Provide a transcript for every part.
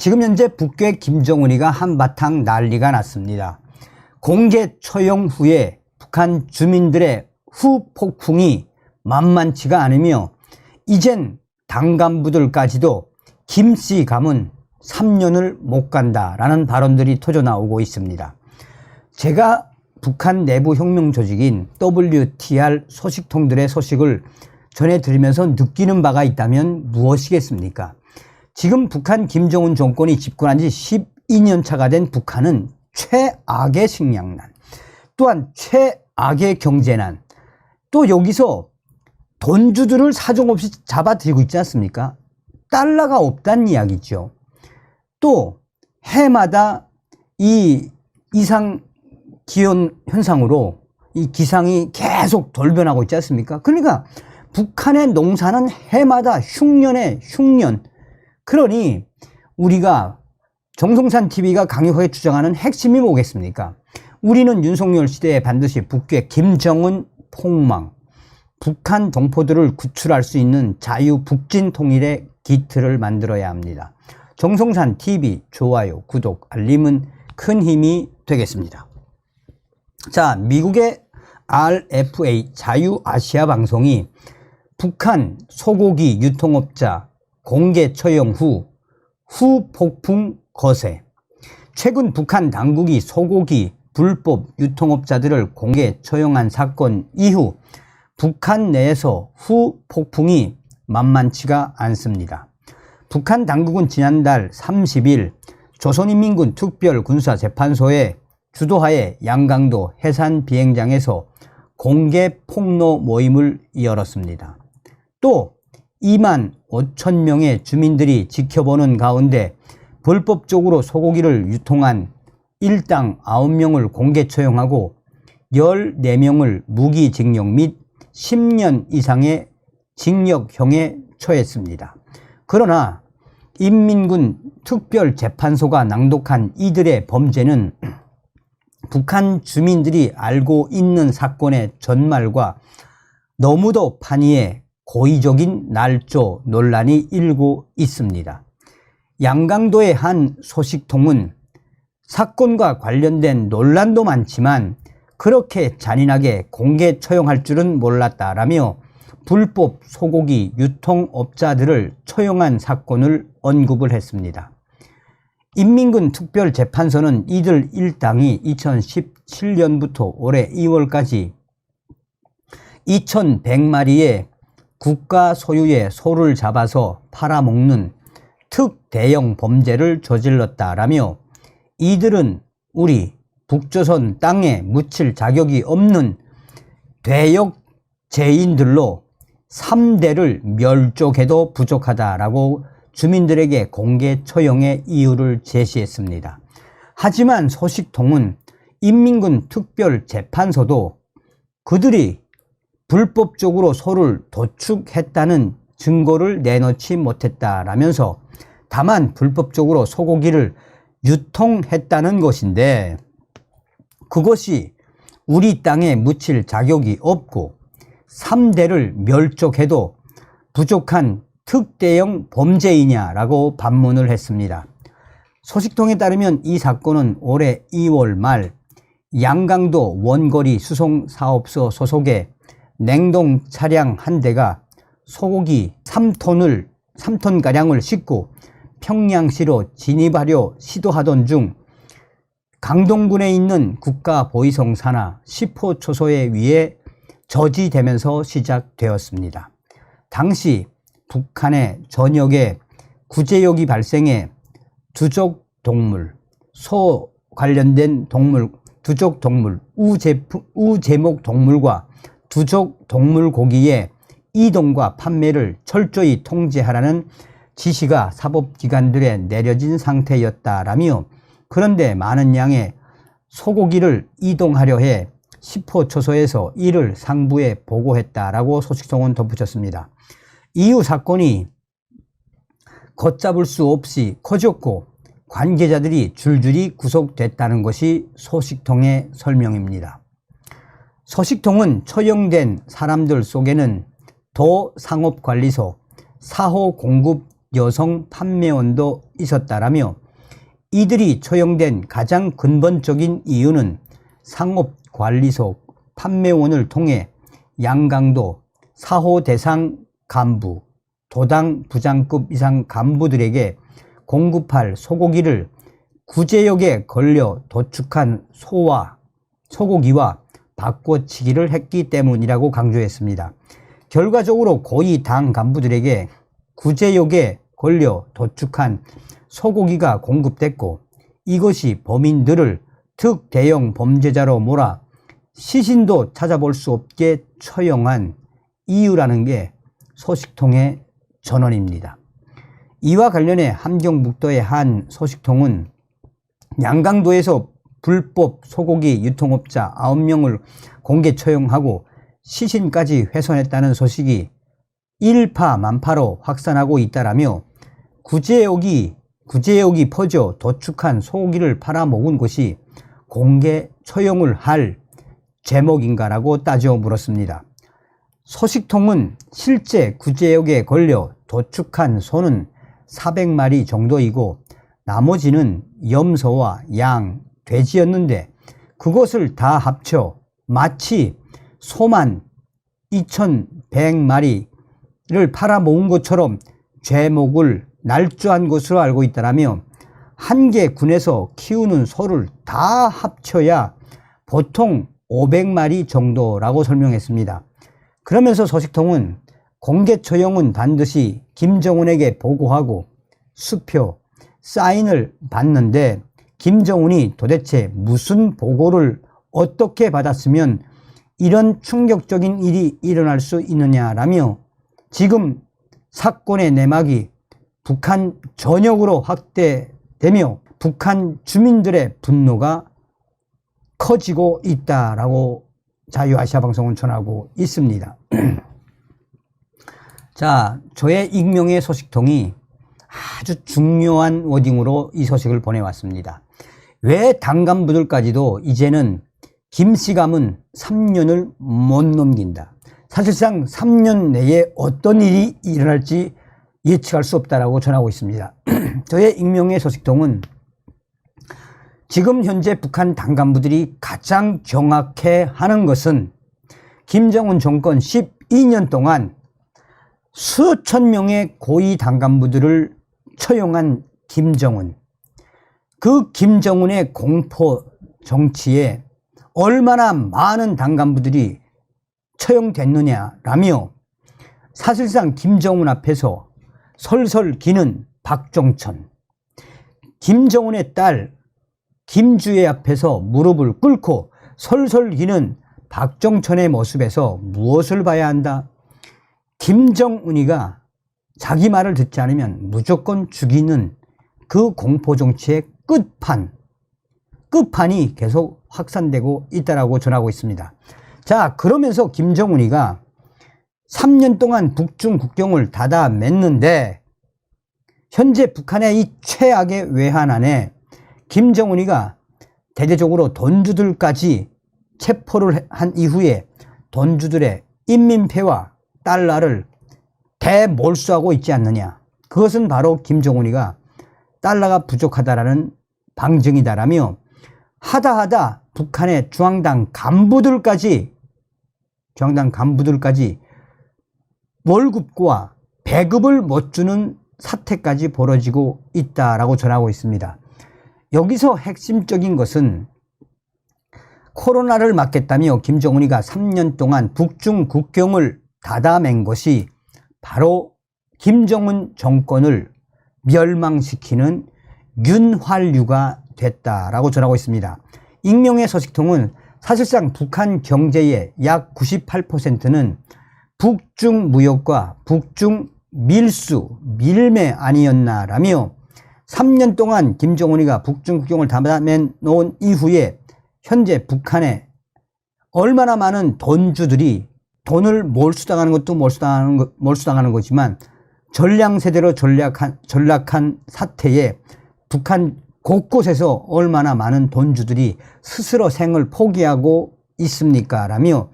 지금 현재 북괴 김정은이가 한바탕 난리가 났습니다. 공개 처형 후에 북한 주민들의 후폭풍이 만만치가 않으며 이젠 당 간부들까지도 김씨 가문 3년을 못 간다라는 발언들이 터져나오고 있습니다. 제가 북한 내부 혁명 조직인 WTR 소식통들의 소식을 전해드리면서 느끼는 바가 있다면 무엇이겠습니까? 지금 북한 김정은 정권이 집권한 지 12년 차가 된 북한은 최악의 식량난, 또한 최악의 경제난, 또 여기서 돈주들을 사정없이 잡아들이고 있지 않습니까? 달러가 없다는 이야기죠. 또 해마다 이 이상 기온 현상으로 이 기상이 계속 돌변하고 있지 않습니까? 그러니까 북한의 농사는 해마다 흉년에 흉년. 그러니 우리가 정성산 TV가 강력하게 주장하는 핵심이 뭐겠습니까? 우리는 윤석열 시대에 반드시 북괴 김정은 폭망, 북한 동포들을 구출할 수 있는 자유 북진 통일의 기틀을 만들어야 합니다. 정성산 TV 좋아요, 구독, 알림은 큰 힘이 되겠습니다. 자, 미국의 RFA 자유아시아 방송이 북한 소고기 유통업자 공개 처형 후 폭풍 거세. 최근 북한 당국이 소고기 불법 유통업자들을 공개 처형한 사건 이후 북한 내에서 후폭풍이 만만치가 않습니다. 북한 당국은 지난달 30일 조선인민군 특별군사재판소의 주도하에 양강도 해산 비행장에서 공개 폭로 모임을 열었습니다. 또 2만 5천 명의 주민들이 지켜보는 가운데 불법적으로 소고기를 유통한 일당 9명을 공개 처형하고 14명을 무기징역 및 10년 이상의 징역형에 처했습니다. 그러나 인민군 특별재판소가 낭독한 이들의 범죄는 북한 주민들이 알고 있는 사건의 전말과 너무도 판이해 고의적인 날조 논란이 일고 있습니다. 양강도의 한 소식통은 사건과 관련된 논란도 많지만 그렇게 잔인하게 공개 처형할 줄은 몰랐다라며 불법 소고기 유통업자들을 처형한 사건을 언급을 했습니다. 인민군 특별재판소는 이들 일당이 2017년부터 올해 2월까지 2100마리의 국가 소유의 소를 잡아서 팔아먹는 특대형 범죄를 저질렀다라며 이들은 우리 북조선 땅에 묻힐 자격이 없는 대역죄인들로 3대를 멸족해도 부족하다라고 주민들에게 공개 처형의 이유를 제시했습니다. 하지만 소식통은 인민군 특별재판소도 그들이 불법적으로 소를 도축했다는 증거를 내놓지 못했다라면서 다만 불법적으로 소고기를 유통했다는 것인데 그것이 우리 땅에 묻힐 자격이 없고 3대를 멸족해도 부족한 특대형 범죄이냐라고 반문을 했습니다. 소식통에 따르면 이 사건은 올해 2월 말 양강도 원거리 수송사업소 소속의 냉동 차량 한 대가 소고기 3톤가량을 싣고 평양시로 진입하려 시도하던 중 강동군에 있는 국가보위성 산하 10호 초소에 의해 저지되면서 시작되었습니다. 당시 북한의 전역에 구제역이 발생해 두족동물, 소 관련된 동물, 두족동물, 우제목 동물과 두족동물 고기의 이동과 판매를 철저히 통제하라는 지시가 사법기관들에 내려진 상태였다라며 그런데 많은 양의 소고기를 이동하려 해 10호 초소에서 이를 상부에 보고했다라고 소식통은 덧붙였습니다. 이후 사건이 걷잡을 수 없이 커졌고 관계자들이 줄줄이 구속됐다는 것이 소식통의 설명입니다. 소식통은 처형된 사람들 속에는 도상업관리소, 사호 공급 여성 판매원도 있었다라며 이들이 처형된 가장 근본적인 이유는 상업관리소 판매원을 통해 양강도 4호 대상 간부, 도당 부장급 이상 간부들에게 공급할 소고기를 구제역에 걸려 도축한 소고기와 바꿔치기를 했기 때문이라고 강조했습니다. 결과적으로 고위 당 간부들에게 구제역에 걸려 도축한 소고기가 공급됐고 이것이 범인들을 특대형 범죄자로 몰아 시신도 찾아볼 수 없게 처형한 이유라는 게 소식통의 전언입니다. 이와 관련해 함경북도의 한 소식통은 양강도에서 불법 소고기 유통업자 9명을 공개 처형하고 시신까지 훼손했다는 소식이 일파만파로 확산하고 있다라며 구제역이 퍼져 도축한 소고기를 팔아먹은 것이 공개 처형을 할 제목인가라고 따져 물었습니다. 소식통은 실제 구제역에 걸려 도축한 소는 400마리 정도이고 나머지는 염소와 양, 돼지였는데 그것을 다 합쳐 마치 소만 2100마리를 팔아먹은 것처럼 죄목을 날조한 것으로 알고 있다라며 한 개 군에서 키우는 소를 다 합쳐야 보통 500마리 정도라고 설명했습니다. 그러면서 소식통은 공개 처형은 반드시 김정은에게 보고하고 수표, 사인을 받는데 김정은이 도대체 무슨 보고를 어떻게 받았으면 이런 충격적인 일이 일어날 수 있느냐라며 지금 사건의 내막이 북한 전역으로 확대되며 북한 주민들의 분노가 커지고 있다라고 자유아시아 방송은 전하고 있습니다. 자, 저의 익명의 소식통이 아주 중요한 워딩으로 이 소식을 보내왔습니다. 왜 당 간부들까지도 이제는 김씨감은 3년을 못 넘긴다. 사실상 3년 내에 어떤 일이 일어날지 예측할 수 없다라고 전하고 있습니다. 저의 익명의 소식통은 지금 현재 북한 당 간부들이 가장 경악해 하는 것은 김정은 정권 12년 동안 수천 명의 고위 당 간부들을 처형한 김정은, 그 김정은의 공포 정치에 얼마나 많은 당 간부들이 처형됐느냐라며 사실상 김정은 앞에서 설설 기는 박정천, 김정은의 딸 김주애 앞에서 무릎을 꿇고 설설 기는 박정천의 모습에서 무엇을 봐야 한다? 김정은이가 자기 말을 듣지 않으면 무조건 죽이는 그 공포정치의 끝판이 계속 확산되고 있다라고 전하고 있습니다. 자, 그러면서 김정은이가 3년 동안 북중 국경을 닫아 맺는데 현재 북한의 이 최악의 외환 안에 김정은이가 대대적으로 돈주들까지 체포를 한 이후에 돈주들의 인민폐와 달러를 대몰수하고 있지 않느냐. 그것은 바로 김정은이가 달러가 부족하다라는 방증이다라며 하다하다 북한의 중앙당 간부들까지 월급과 배급을 못 주는 사태까지 벌어지고 있다라고 전하고 있습니다. 여기서 핵심적인 것은 코로나를 막겠다며 김정은이가 3년 동안 북중 국경을 닫아맨 것이 바로 김정은 정권을 멸망시키는 윤활유가 됐다라고 전하고 있습니다. 익명의 소식통은 사실상 북한 경제의 약 98%는 북중 무역과 북중 밀매 아니었나라며 3년 동안 김정은이가 북중 국경을 닫아맨 놓은 이후에 현재 북한에 얼마나 많은 돈주들이 돈을 몰수당하는 것도 몰수당하는 거지만 전량세대로 전락한 사태에 북한 곳곳에서 얼마나 많은 돈주들이 스스로 생을 포기하고 있습니까? 라며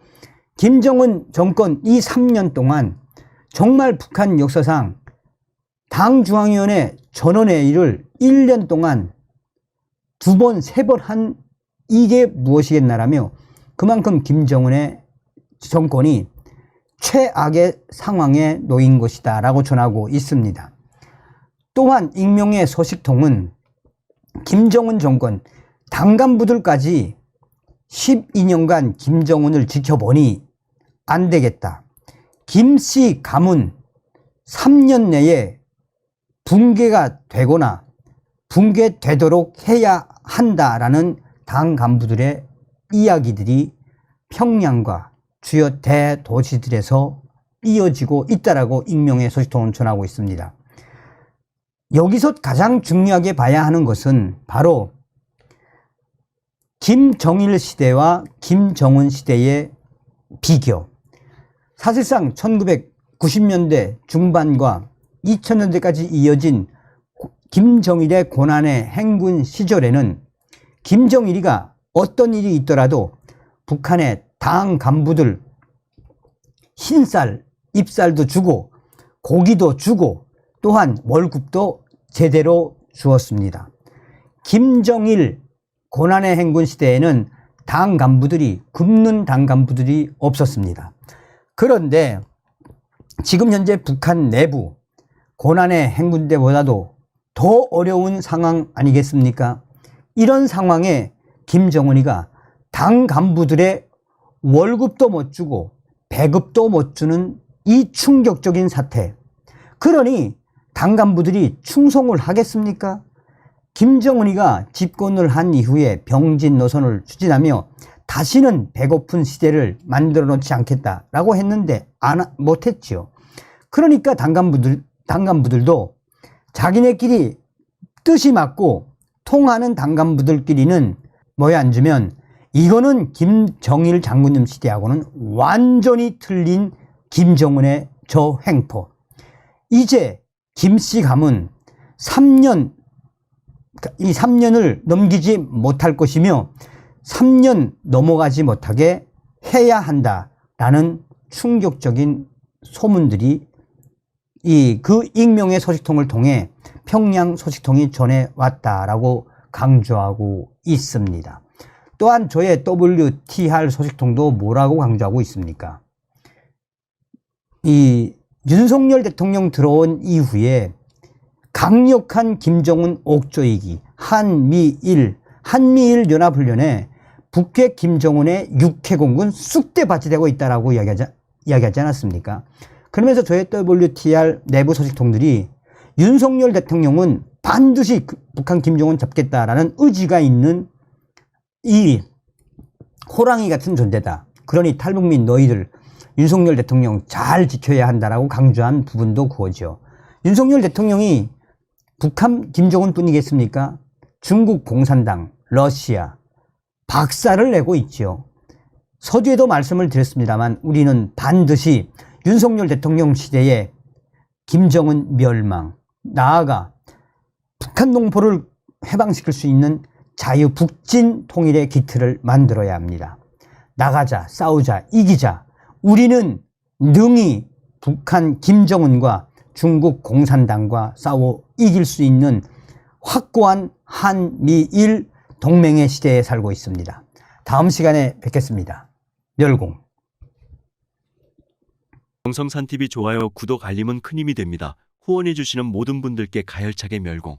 김정은 정권 이 3년 동안 정말 북한 역사상 당 중앙위원회 전원회의를 1년 동안 2번, 3번 한 이게 무엇이겠나라며 그만큼 김정은의 정권이 최악의 상황에 놓인 것이다 라고 전하고 있습니다. 또한 익명의 소식통은 김정은 정권 당 간부들까지 12년간 김정은을 지켜보니 안 되겠다. 김씨 가문 3년 내에 붕괴가 되거나 붕괴되도록 해야 한다라는 당 간부들의 이야기들이 평양과 주요 대도시들에서 이어지고 있다라고 익명의 소식통은 전하고 있습니다. 여기서 가장 중요하게 봐야 하는 것은 바로 김정일 시대와 김정은 시대의 비교. 사실상 1990년대 중반과 2000년대까지 이어진 김정일의 고난의 행군 시절에는 김정일이가 어떤 일이 있더라도 북한의 당 간부들 흰쌀, 잎쌀도 주고 고기도 주고 또한 월급도 제대로 주었습니다. 김정일 고난의 행군 시대에는 당 간부들이 굶는 당 간부들이 없었습니다. 그런데 지금 현재 북한 내부 고난의 행군 때보다도 더 어려운 상황 아니겠습니까? 이런 상황에 김정은이가 당 간부들의 월급도 못 주고 배급도 못 주는 이 충격적인 사태. 그러니 당 간부들이 충성을 하겠습니까? 김정은이가 집권을 한 이후에 병진 노선을 추진하며 다시는 배고픈 시대를 만들어 놓지 않겠다라고 했는데 못했지요. 그러니까 당 간부들도 자기네끼리 뜻이 맞고 통하는 당 간부들끼리는 뭐에 앉으면 이거는 김정일 장군님 시대하고는 완전히 틀린 김정은의 저 횡포. 이제 김씨 가문 3년을 넘기지 못할 것이며 3년 넘어가지 못하게 해야 한다라는 충격적인 소문들이 그 익명의 소식통을 통해 평양 소식통이 전해왔다라고 강조하고 있습니다. 또한 저의 WTR 소식통도 뭐라고 강조하고 있습니까? 이 윤석열 대통령 들어온 이후에 강력한 김정은 옥조이기 한미일 연합훈련에 북핵 김정은의 육해공군 쑥대밭이 되고 있다라고 이야기하지 않았습니까? 그러면서 저의 WTR 내부 소식통들이 윤석열 대통령은 반드시 북한 김정은 잡겠다라는 의지가 있는 이 호랑이 같은 존재다. 그러니 탈북민 너희들 윤석열 대통령 잘 지켜야 한다라고 강조한 부분도 그거죠. 윤석열 대통령이 북한 김정은 뿐이겠습니까? 중국 공산당, 러시아 박살을 내고 있죠. 서두에도 말씀을 드렸습니다만 우리는 반드시 윤석열 대통령 시대에 김정은 멸망, 나아가 북한 동포를 해방시킬 수 있는 자유북진 통일의 기틀을 만들어야 합니다. 나가자, 싸우자, 이기자. 우리는 능히 북한 김정은과 중국 공산당과 싸워 이길 수 있는 확고한 한미일 동맹의 시대에 살고 있습니다. 다음 시간에 뵙겠습니다. 멸공. 정성산TV 좋아요, 구독, 알림은 큰 힘이 됩니다. 후원해주시는 모든 분들께 가열차게 멸공.